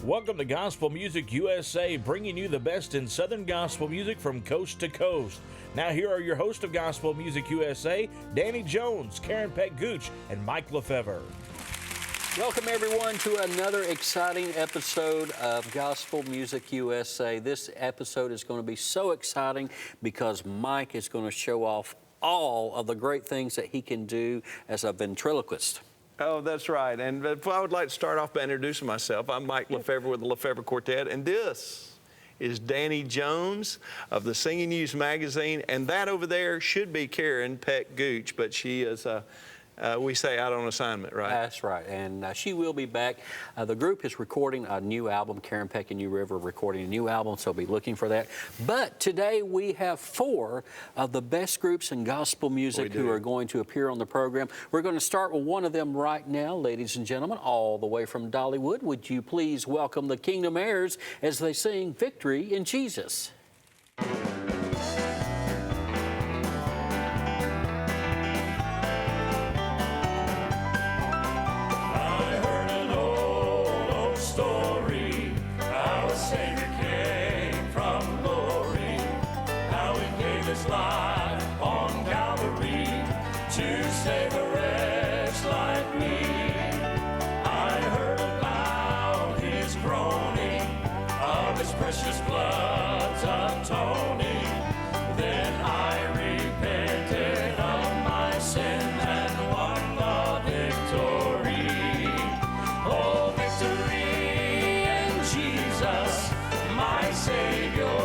Welcome to Gospel Music USA, bringing you the best in Southern gospel music from coast to coast. Now here are your hosts of Gospel Music USA, Danny Jones, Karen Peck Gooch, and Mike Lefevre. Welcome everyone to another exciting episode of Gospel Music USA. This episode is going to be so exciting because Mike is going to show off all of the great things that he can do as a ventriloquist. Oh, that's right. And I would like to start off by introducing myself. I'm Mike Lefevre with the Lefevre Quartet, and this is Danny Jones of the Singing News magazine, and that over there should be Karen Peck Gooch, but she is, we say, out on assignment, right? That's right, and she will be back. The group is recording a new album. Karen Peck and New River are recording a new album, so be looking for that. But today we have four of the best groups in gospel music who are going to appear on the program. We're going to start with one of them right now, ladies and gentlemen, all the way from Dollywood. Would you please welcome the Kingdom Heirs as they sing Victory in Jesus? Precious blood's atoning. Then I repented of my sin and won the victory. Oh, victory in Jesus, my Savior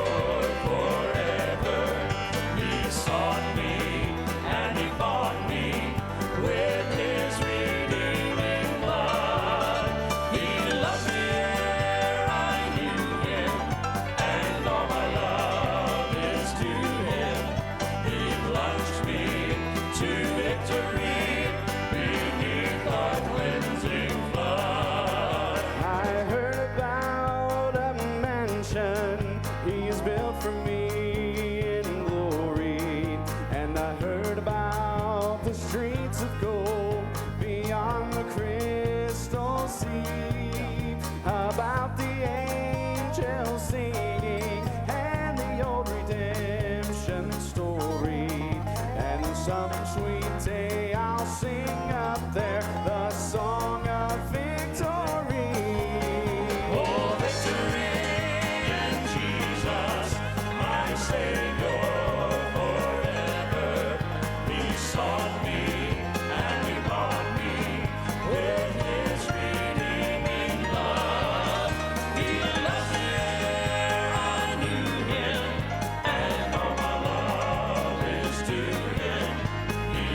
forever. He sought me and he bought me with his redeeming blood. He loved me ere I knew him. About the angels singing and the old redemption story. And some sweet day I'll sing up there the song of victory. Oh, victory in Jesus, my Savior forever. He sought me and he bought me with his redeeming blood. He loved me ere I knew him, and all my love is to him. He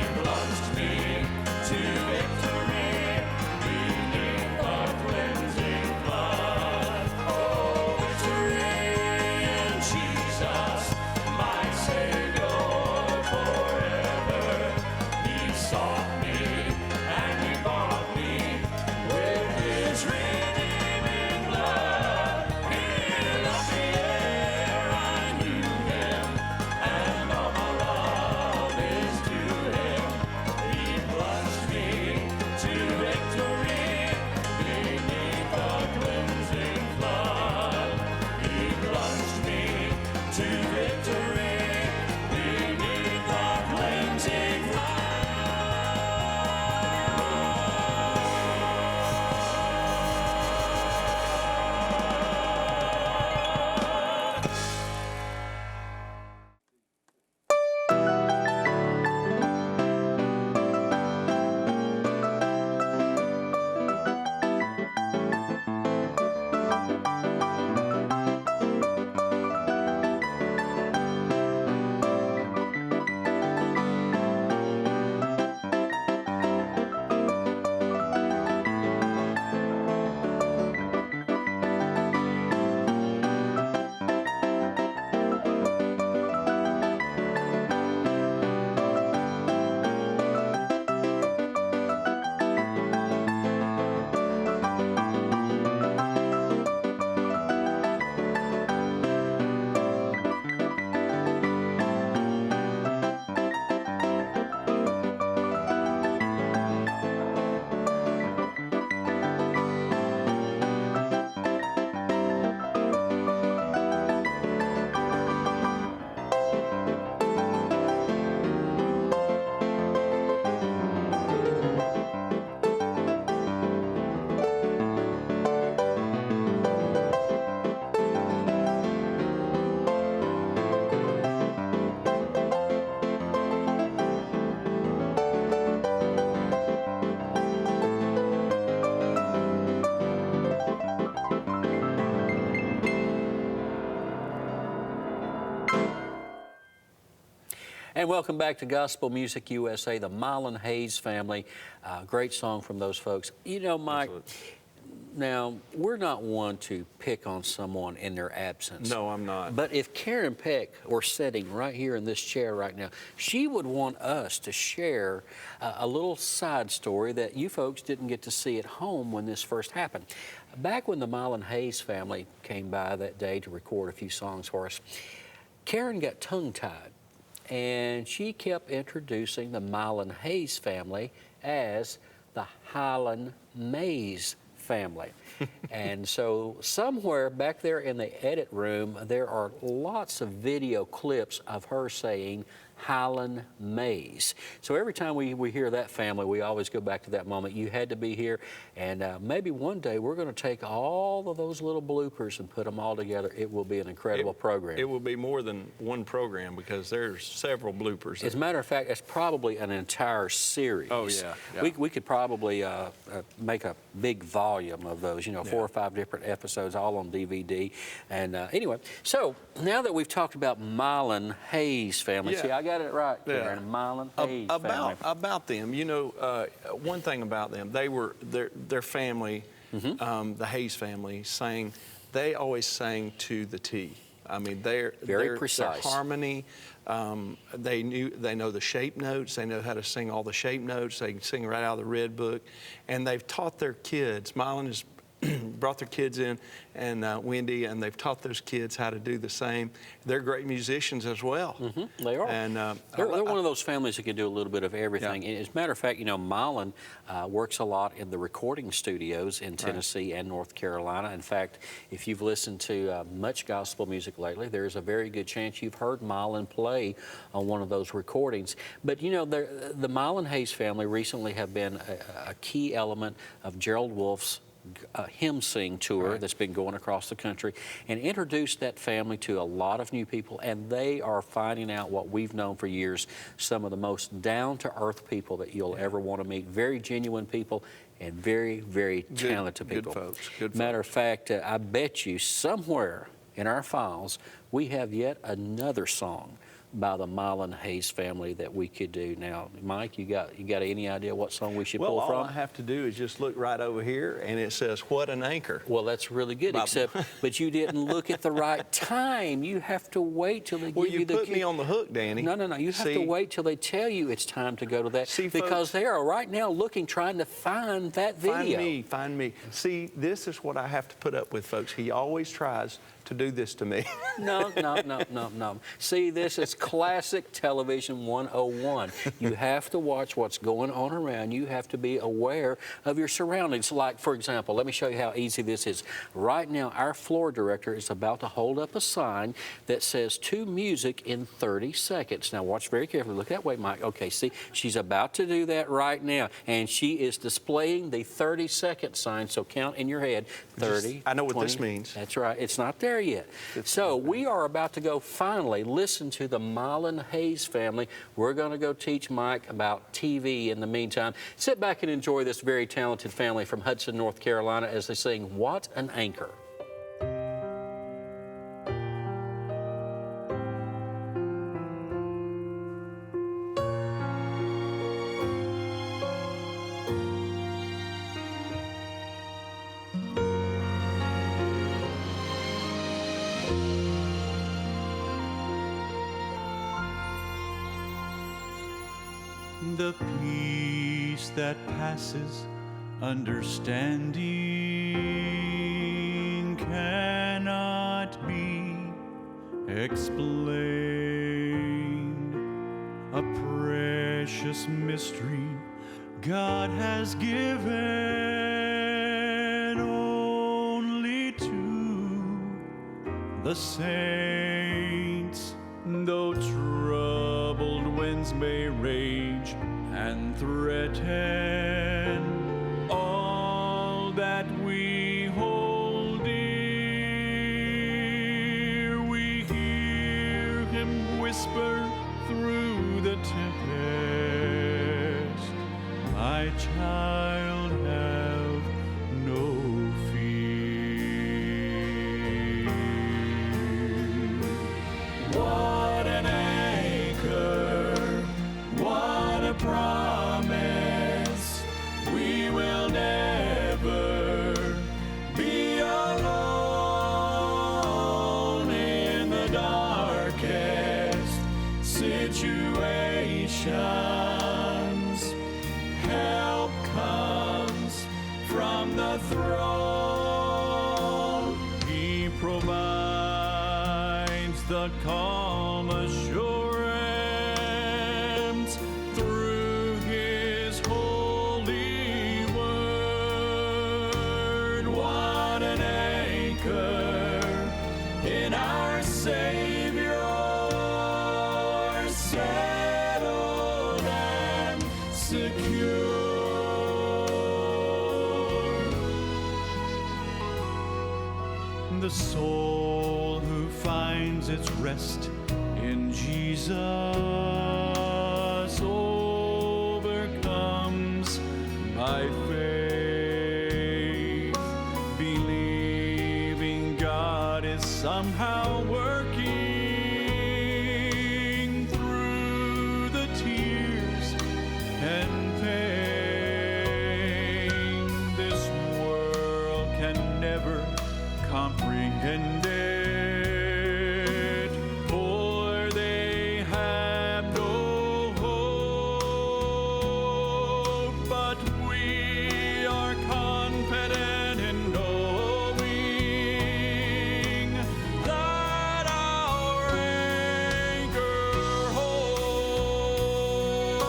And welcome back to Gospel Music USA, the Marlon Hayes family. Great song from those folks. You know, Mike, now, we're not one to pick on someone in their absence. No, I'm not. But if Karen Peck were sitting right here in this chair right now, she would want us to share a little side story that you folks didn't get to see at home when this first happened. Back when the Marlon Hayes family came by that day to record a few songs for us, Karen got tongue-tied, and she kept introducing the Marlon Hayes family as the Highland Mays family. And so somewhere back there in the edit room, there are lots of video clips of her saying Highland Mays. So every time we hear that family, we always go back to that moment. You had to be here, and maybe one day we're going to take all of those little bloopers and put them all together. It will be an incredible program. It will be more than one program because there's several bloopers. As a matter of fact, it's probably an entire series. Oh, yeah. We could probably make a big volume of those, 4 or 5 different episodes, all on DVD. And anyway, so now that we've talked about Marlon Hayes family, see, I got it right, Karen. Marlon Hayes family. About them, one thing about them, their family, the Hayes family, they always sang to the T. I mean, they're precise. Their harmony. They know the shape notes. They know how to sing all the shape notes. They can sing right out of the Red Book, and they've taught their kids. Marlon has brought their kids in, and Wendy, and they've taught those kids how to do the same. They're great musicians as well. They are. And they're one of those families that can do a little bit of everything. Yeah. As a matter of fact, Marlon works a lot in the recording studios in Tennessee and North Carolina. In fact, if you've listened to much gospel music lately, there's a very good chance you've heard Marlon play on one of those recordings. But the Marlon Hayes family recently have been a key element of Gerald Wolfe's hymn sing tour that's been going across the country, and introduced that family to a lot of new people, and they are finding out what we've known for years, some of the most down-to-earth people that you'll ever want to meet, very genuine people and very, very talented people. Good folks. Good folks. Matter of fact, I bet you somewhere in our files we have yet another song by the Marlon Hayes family that we could do. Now, Mike, you got any idea what song we should pull from? All I have to do is just look right over here, and it says, "What an Anchor." Well, that's really good, but you didn't look at the right time. You have to wait till they give you the... Well, you put me on the hook, Danny. No. You have to wait till they tell you it's time to go to that, because folks, they are right now trying to find that video. Find me. See, this is what I have to put up with, folks. He always tries to do this to me. No. See, this is classic television 101. You have to watch what's going on around you. You have to be aware of your surroundings. Like, for example, let me show you how easy this is. Right now, our floor director is about to hold up a sign that says, "To music in 30 seconds." Now, watch very carefully. Look that way, Mike. Okay, see, she's about to do that right now, and she is displaying the 30-second sign, so count in your head. 30, I know what 20, this means. That's right. It's not there yet. So we are about to go finally listen to the Marlon Hayes family. We're going to go teach Mike about TV in the meantime. Sit back and enjoy this very talented family from Hudson, North Carolina, as they sing "What an Anchor." The peace that passes understanding cannot be explained. A precious mystery God has given only to the saints. Though troubled winds may rage and threaten all that we hold dear, we hear him whisper through the tempest, "My child, have no fear." What an anchor promise we will never be alone in the darkest situations. Help comes from the throne. He provides the calm assurance through His holy word. What an anchor in our Savior, settled and secure. The soul who finds its rest in Jesus overcomes by faith, believing God is somehow working through the tears and pain. This world can never comprehend it, for they have no hope. But we are confident in knowing that our anchor holds.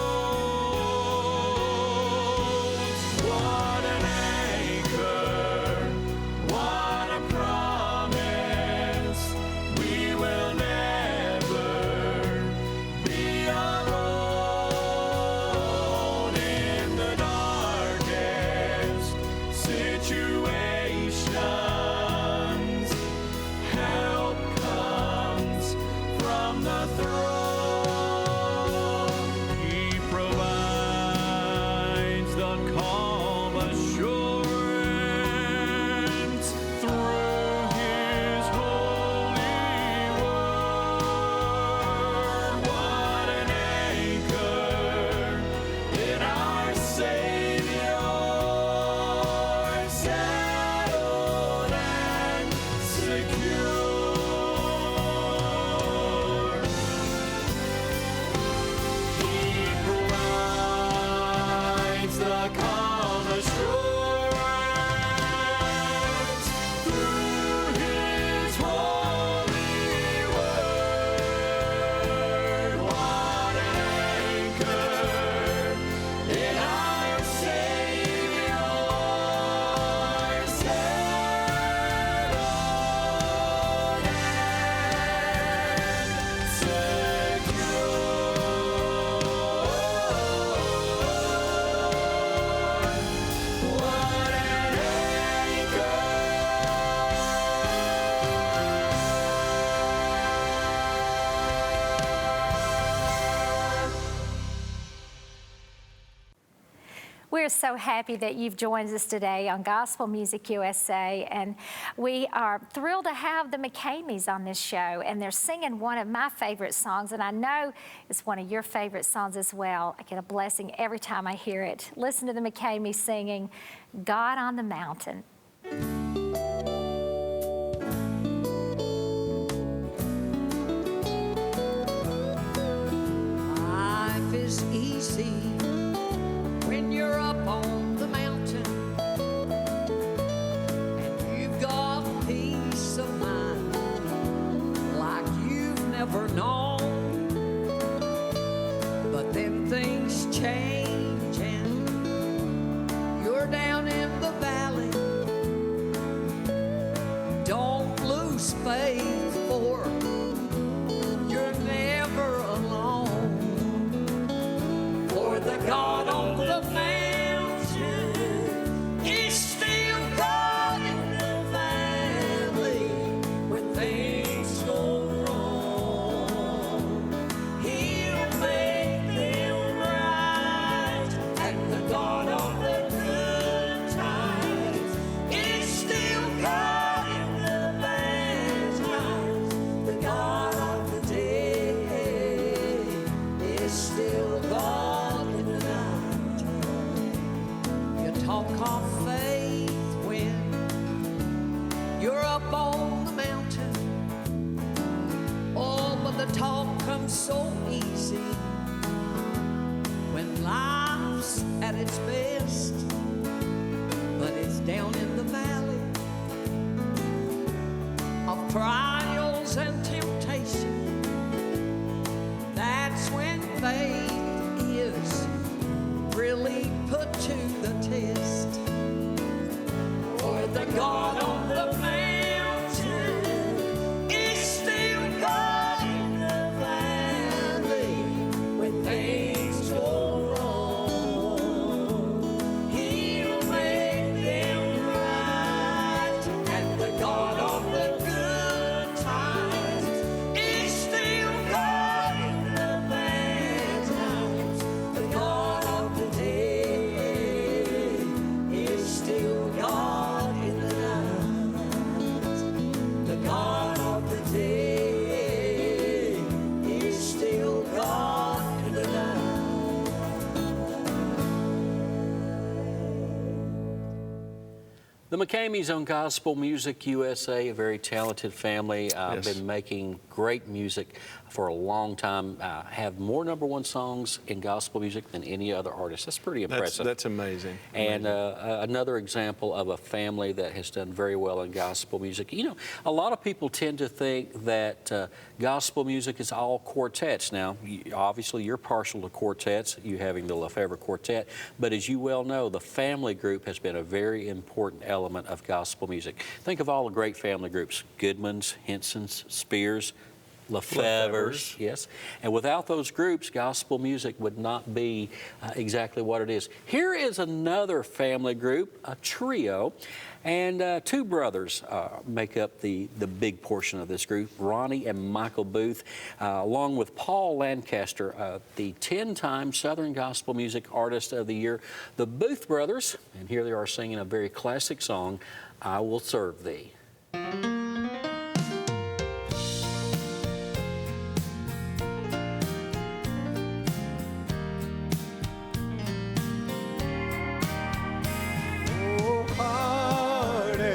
What an anchor! What a promise! We will never be alone in the darkest situations. Help comes from the throne. He provides the calm assurance through His holy word. What an anchor in our Savior, settled and secure. He provides the calm assurance through His holy word. What an anchor in our Savior, settled and secure. What an anchor. We're so happy that you've joined us today on Gospel Music USA, and we are thrilled to have the McCameys on this show, and they're singing one of my favorite songs, and I know it's one of your favorite songs as well. I get a blessing every time I hear it. Listen to the McCameys singing God on the Mountain. Life is easy when you're up on the mountain and you've got peace of mind like you've never known. But then things change and you're down in the valley. Don't lose faith, for you're never alone. For the God on the mountain is still God in the valley when things go wrong. He'll make them right. life's at its best, but it's down in the valley of trials and temptation. That's when faith is really put to the test. For the God on the mountain is still God in the valley when things go wrong. He'll make them right, and the God of the good times is still God in the bad times. The God of the day is still God in the night. The God of the day is still God in the night. The McCameys on Gospel Music USA, a very talented family. Yes. Been making great music for a long time. Have more #1 songs in gospel music than any other artist. That's pretty impressive. That's amazing. And another example of a family that has done very well in gospel music. You know, a lot of people tend to think that gospel music is all quartets. Now, obviously, you're partial to quartets, you having the Lefebvre Quartet, but as you well know, the family group has been a very important element of gospel music. Think of all the great family groups: Goodmans, Hensons, Spears, Lefebvre's, yes. And without those groups, gospel music would not be exactly what it is. Here is another family group, a trio, and two brothers make up the big portion of this group, Ronnie and Michael Booth, along with Paul Lancaster, the 10-time Southern Gospel Music Artist of the Year. The Booth brothers, and here they are singing a very classic song, I Will Serve Thee. Oh, heartaches,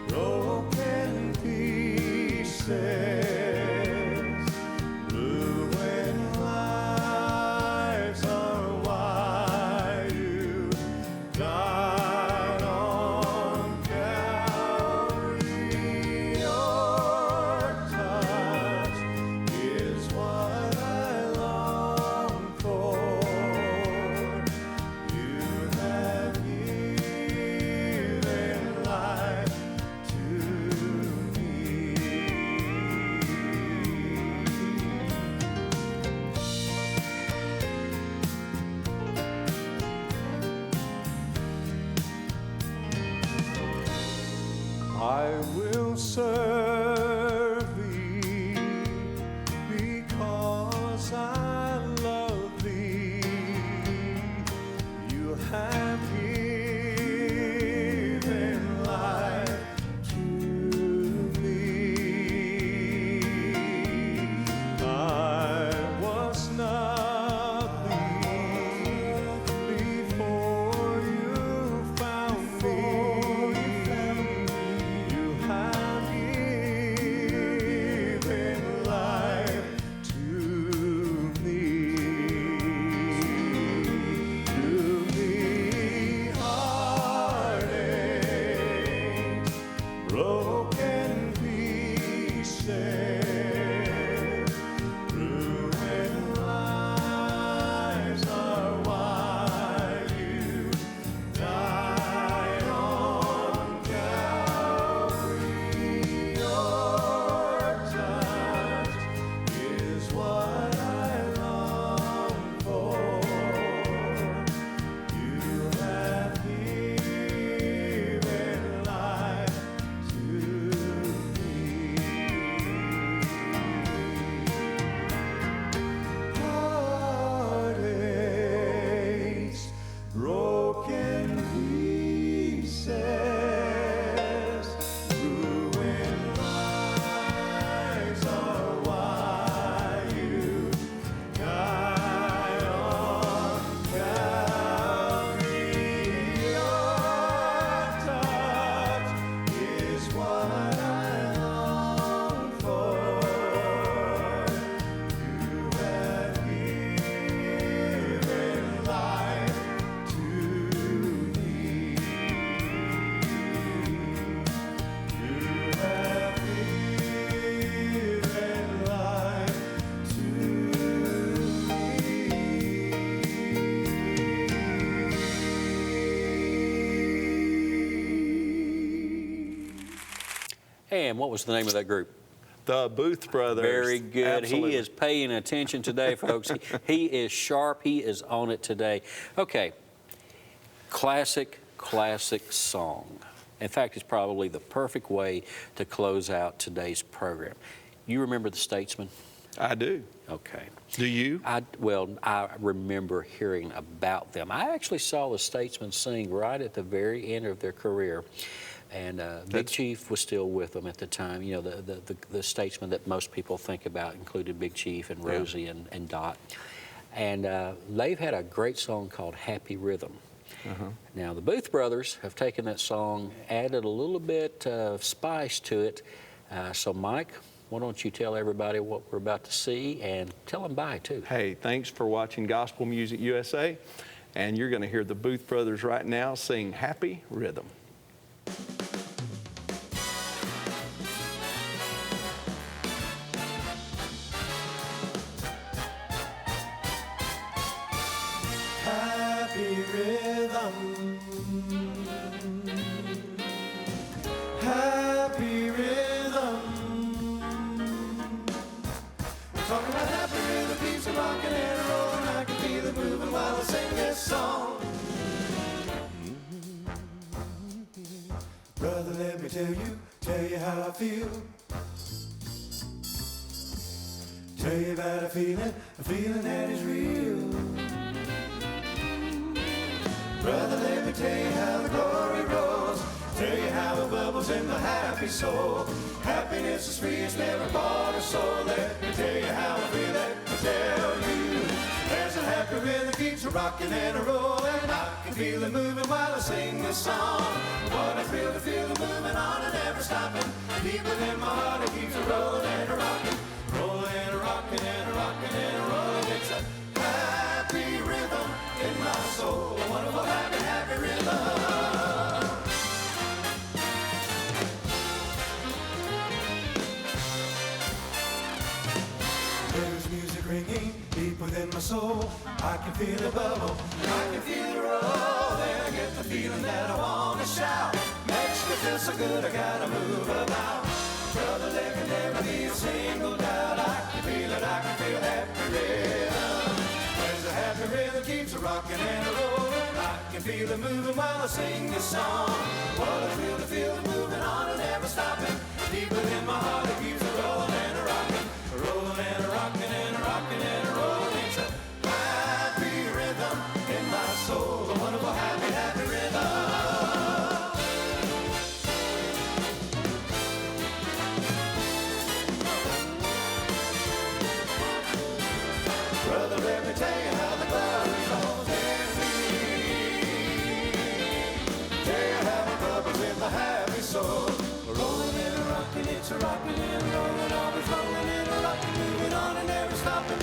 broken pieces, ruined lives are why you died on Calvary. And what was the name of that group? The Booth Brothers. Very good. Absolutely. He is paying attention today, folks. He is sharp. He is on it today. Okay. Classic song. In fact, it's probably the perfect way to close out today's program. You remember the Statesmen? I do. Okay. Do you? I remember hearing about them. I actually saw the Statesmen sing right at the very end of their career. And Big Chief was still with them at the time. You know, the Statesmen that most people think about included Big Chief and Rosie and Dot. And they've had a great song called Happy Rhythm. Now, the Booth Brothers have taken that song, added a little bit of spice to it. So, Mike, why don't you tell everybody what we're about to see and tell them bye, too. Hey, thanks for watching Gospel Music USA. And you're going to hear the Booth Brothers right now sing Happy Rhythm. Happy rhythm, happy rhythm. We're talking about happy rhythm, keeps a rocking and a rolling. I can feel it moving while I sing this song. Brother, let me tell you how I feel. Tell you about a feeling that is real. Brother, let me tell you how the glory rolls. Tell you how it bubbles in my happy soul. Happiness is free, it's never bought or sold. Let me tell you how I feel, let me tell you. There's a happy rhythm keeps a rocking and a rolling. I can feel it moving while I sing this song. What I feel to feel it moving on and never stopping. Deep within my heart it keeps a rolling and a rocking. Rolling and a rocking and a rocking and a rolling. It's a happy rhythm in my soul. A wonderful happy rhythm. There's music ringing deep within my soul. I can feel it bubble, I can feel it roll. Then I get the feeling that I want to shout. Makes me feel so good, I gotta move about. Brother, there can never be a single doubt. I can feel it, I can feel happy rhythm. There's a happy rhythm keeps a rocking and a rolling. I can feel it moving while I sing this song. What I feel it moving on and never stopping. Deep within my heart it keeps a rolling and a rocking. A rolling and a rocking and a rocking and a rolling. It's a happy rhythm in my soul. A wonderful happy rhythm. Brother, let me tell you how the glory rolls in me. Tell you how it bubbles in my happy soul. Rolling and a rocking, it's a rocking and a rolling, always rolling and a rocking, moving on and never stopping.